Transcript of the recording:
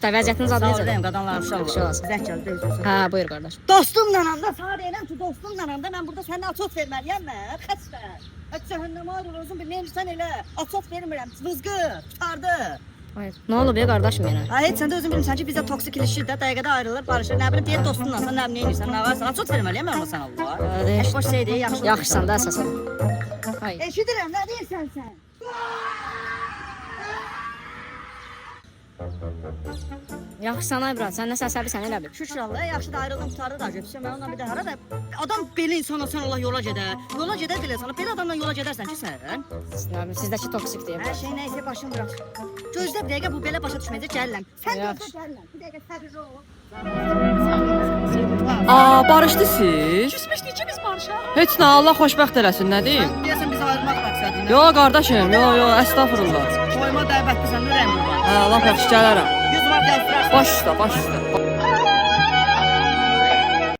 Vəziyyətiniz adı Sağ necədir? olun, qadınlar uşaq Yaxşı olasın. Zəkəl deyirsən. Hə, buyur qardaş. Dostumla anda sağ deyirəm ki, dostumla anda mən burada səndən açot verməliyəm mən. Xəstə. Cəhənnəmə ayrılırsan, bir neymişsən elə. Açot vermirəm. Vızqı, tutardı. Hayır. Nə olub ya qardaşım yenə? Ha, heç sən də özün bilirsən ki, bizə toksik ilişir də, dəqiqədə ayrılır, barışır. Nə bilim, deyir dostunla sən nə bilim, neynirsən, nə varsa. Açot verməliyəm mən ona sən Allah. Heç boş şey deyil, yaxşı. Yaxşısan da əsasən. Hayır. Eşidirəm, nə deyirsən sən? Yaxşısan ay brat, sən nə səsəbisən elə bil. Şükür Allah, yaxşı da ayrıldım, tutardı da götürsəm mən ondan bir də hara da adam belə insana sən Allah yola gedər. Yola gedər belə sana. Belə adamla yola gedərsən ki sən. Nə bilim, sizdəki toksik deyə. Hər şey nəysə başım bırak. Gözlə bir dəqiqə bu belə başa düşməyəcək gəlirəm. Sən Yaxşı. gözlə gəlirəm. Bir dəqiqə səbirli ol. Aa, barışdı siz? Küsmüşdük ki biz barışaq. Heç nə, Allah xoşbəxt eləsin, nə deyim? Deyəsən bizi ayırmaq məqsədi. Yo qardaşım, yo, əstəğfurullah. Qoyma dəvətli sən ürəyim qurban. Hə, lap yaxşı gələrəm. 100 manat gəzdirərsən. Baş üstə, baş üstə.